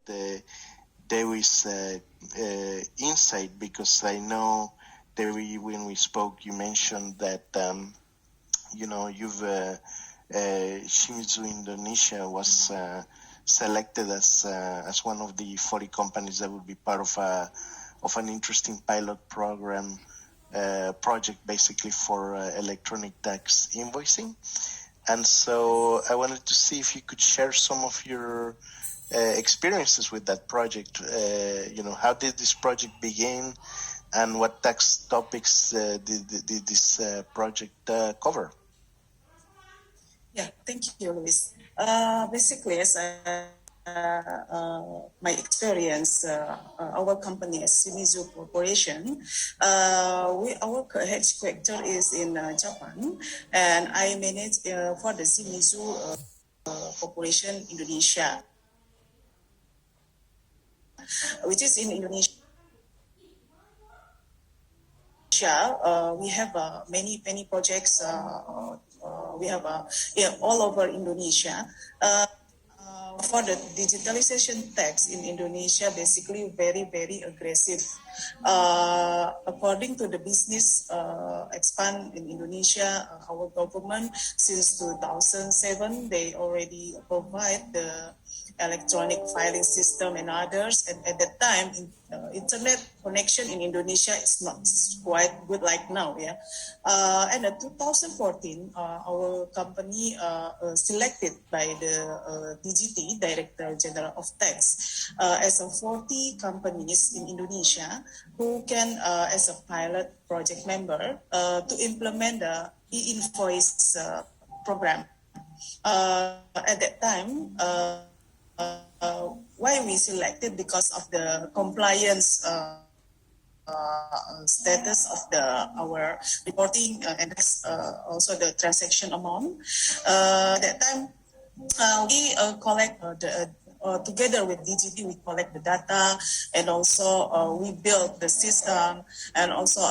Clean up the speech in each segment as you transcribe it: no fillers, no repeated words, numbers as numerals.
there is insight, because I know that when we spoke, you mentioned that you've Shimizu Indonesia was selected as one of the 40 companies that would be part of an interesting pilot program project, basically for electronic tax invoicing. And so I wanted to see if you could share some of your experiences with that project. How did this project begin, and what tax topics did this project cover? Yeah, thank you, Luis. Basically, as my experience, our company is Shimizu Corporation. Our headquarters is in Japan, and I manage for the Shimizu Corporation Indonesia, which is in Indonesia. We have many projects. We have all over Indonesia. For the digitalization tax in Indonesia, basically very aggressive. According to the business expand in Indonesia, our government since 2007, they already provide the electronic filing system and others. And at that time, internet connection in Indonesia is not quite good like now. Yeah, and in 2014, our company selected by the DGT, Director General of Tax, as a 40 companies in Indonesia who can, as a pilot project member, to implement the e-invoice program. At that time, why we selected, because of the compliance status of our reporting and also the transaction amount. At that time, we collect together with DGT, we collect the data, and also we build the system, and also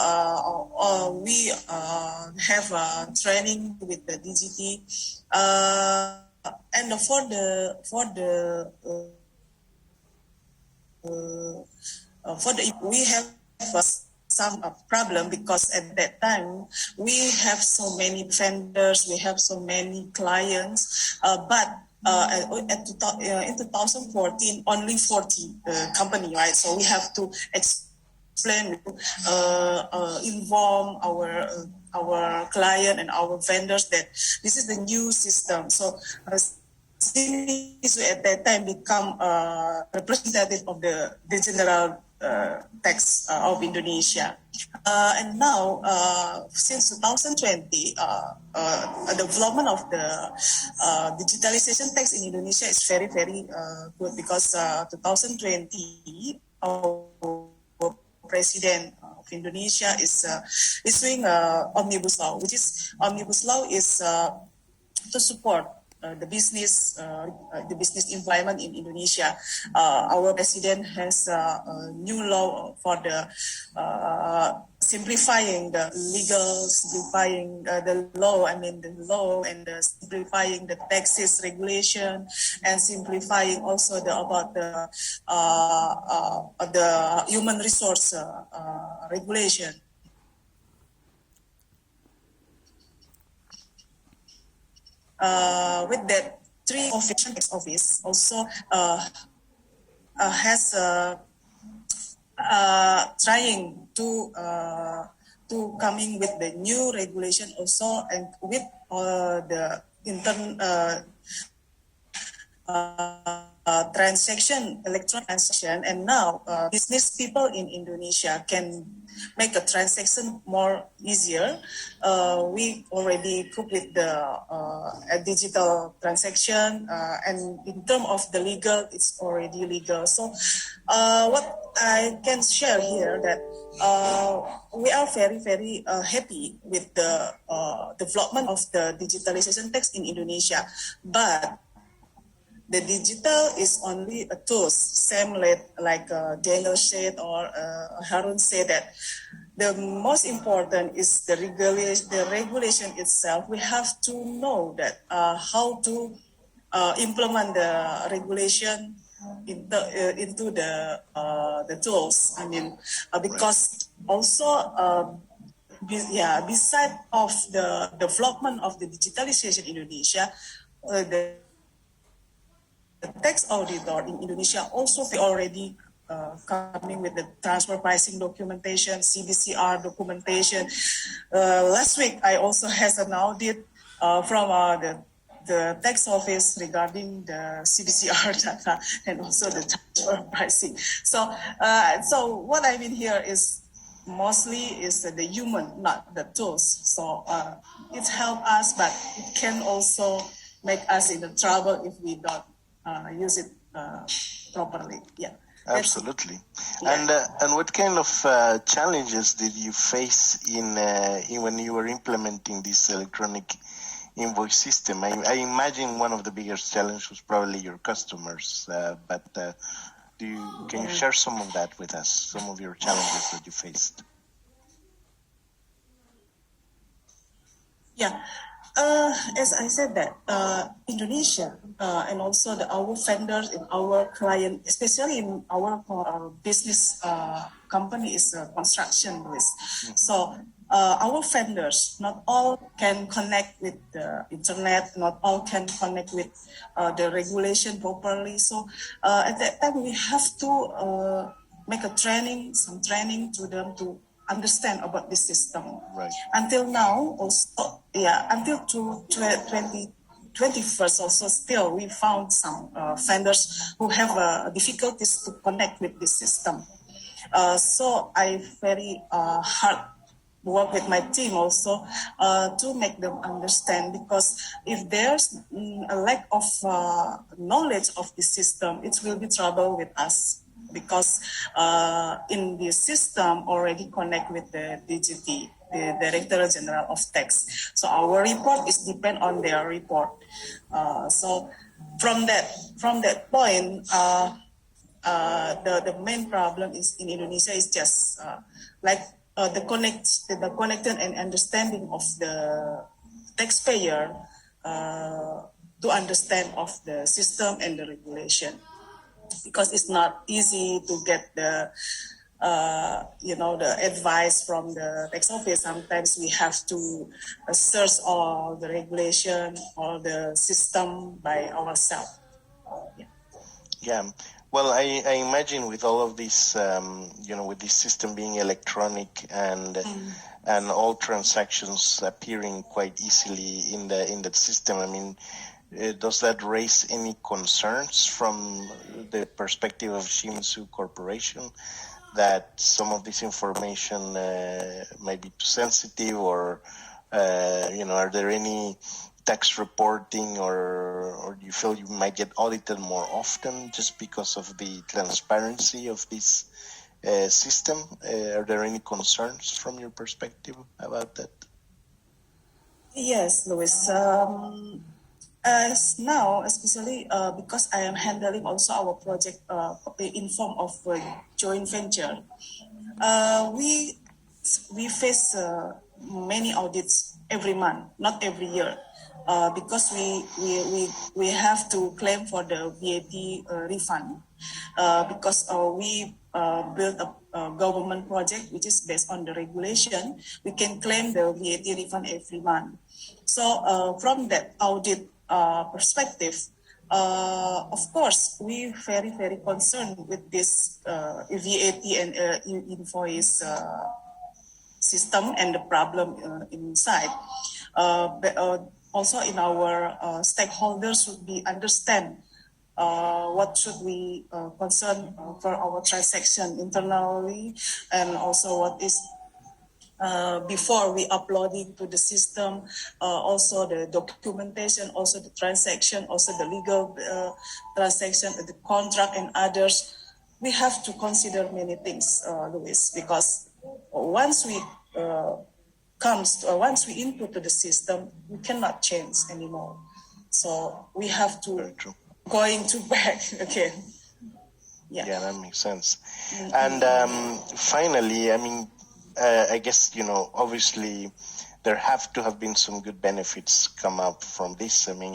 we have training with the DGT. And we have some problem, because at that time we have so many vendors, we have so many clients, but in 2014 only 40 company, right? So we have to explain, inform our client and our vendors that this is the new system. So at that time become representative of the general tax of Indonesia. And now, since 2020, development of the digitalization tax in Indonesia is very good, because 2020, our President of Indonesia is issuing Omnibus Law, which is Omnibus Law is to support the business environment in Indonesia. Our president has a new law for the simplifying the law and the simplifying the taxes regulation, and simplifying also about the human resource regulation. With that, three office also has trying to coming with the new regulation also, and with the electronic transaction, and now business people in Indonesia can make a transaction more easier. We already cope with the digital transaction, and in terms of the legal, it's already legal. So what I can share here that we are very happy with the development of the digitalization tax in Indonesia, but the digital is only a tool. Same like Daniel said, or Harun said, that the most important is the regulation itself. We have to know that how to implement the regulation into the tools. I mean, Right. because also beside of the development of the digitalization in Indonesia, the tax auditor in Indonesia also already coming with the transfer pricing documentation, CBCR documentation. Last week, I also has an audit from the tax office regarding the CBCR data and also the transfer pricing. So what I mean here is mostly is the human, not the tools. So it helps us, but it can also make us in the trouble if we don't use it properly. Yeah. Absolutely. Yeah. And what kind of challenges did you face in when you were implementing this electronic invoice system? I imagine one of the biggest challenges was probably your customers, but can you share some of that with us? Some of your challenges that you faced? Yeah. As I said that Indonesia and also our vendors and our client, especially in our business company is construction list. So our vendors, not all can connect with the internet, not all can connect with the regulation properly. So at that time we have to make some training to them to understand about this system. Right. Until now, also, until 2021st also still we found some vendors who have difficulties to connect with this system. So I very hard work with my team also to make them understand, because if there's a lack of knowledge of the system, it will be trouble with us, because in the system already connect with the DGT, the Director General of Tax. So our report is depend on their report. So from that point, the main problem is in Indonesia is just like the connected and understanding of the taxpayer to understand of the system and the regulation, because it's not easy to get the the advice from the tax office. Sometimes we have to search all the regulation or the system by ourselves. Yeah. Yeah. Well, I imagine with all of this, with this system being electronic and all transactions appearing quite easily in the system, I mean, does that raise any concerns from the perspective of Shimizu Corporation that some of this information might be too sensitive, or are there any tax reporting, or do you feel you might get audited more often just because of the transparency of this system? Are there any concerns from your perspective about that? Yes, Louis. As now, especially because I am handling also our project in form of joint venture, we face many audits every month, not every year, because we have to claim for the VAT refund, because we built a government project which is based on the regulation. We can claim the VAT refund every month. So from that audit perspective, of course, we very concerned with this VAT and invoice system and the problem inside. But also in our stakeholders should be understand what should we concern for our transaction internally, and also what is before we uploading to the system, also the documentation, also the transaction, also the legal transaction, the contract and others. We have to consider many things, Luis, because once we once we input to the system, we cannot change anymore. So we have to going to back again. Yeah, that makes sense. And finally, I mean, I guess, obviously there have to have been some good benefits come up from this. I mean,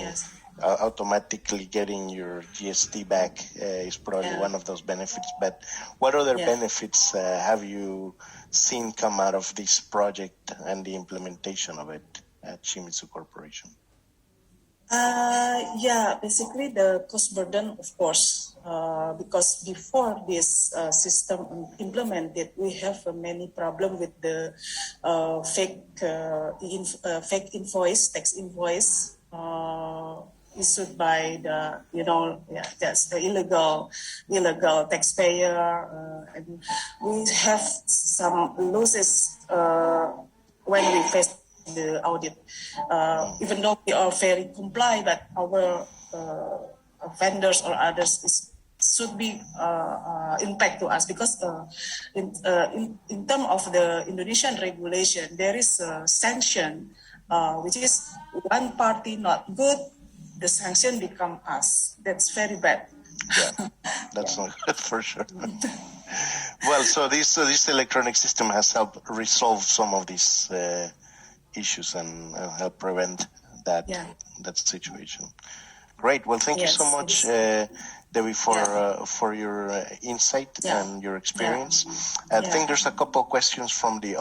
automatically getting your GST back is probably one of those benefits. But what other Yeah. benefits have you seen come out of this project and the implementation of it at Shimizu Corporation? Yeah, basically the cost burden, of course, because before this system implemented, we have many problem with the fake invoice, tax invoice issued by the, that's the illegal taxpayer, and we have some losses when we face the audit. Even though we are very comply, but our vendors or others should be impact to us, because in terms of the Indonesian regulation, there is a sanction, which is one party not good, the sanction become us. That's very bad. Yeah, that's not good for sure. Well, so this electronic system has helped resolve some of these issues and help prevent that situation. Great. Well, thank you so much, Debbie, for your insight and your experience. I think there's a couple of questions from the audience.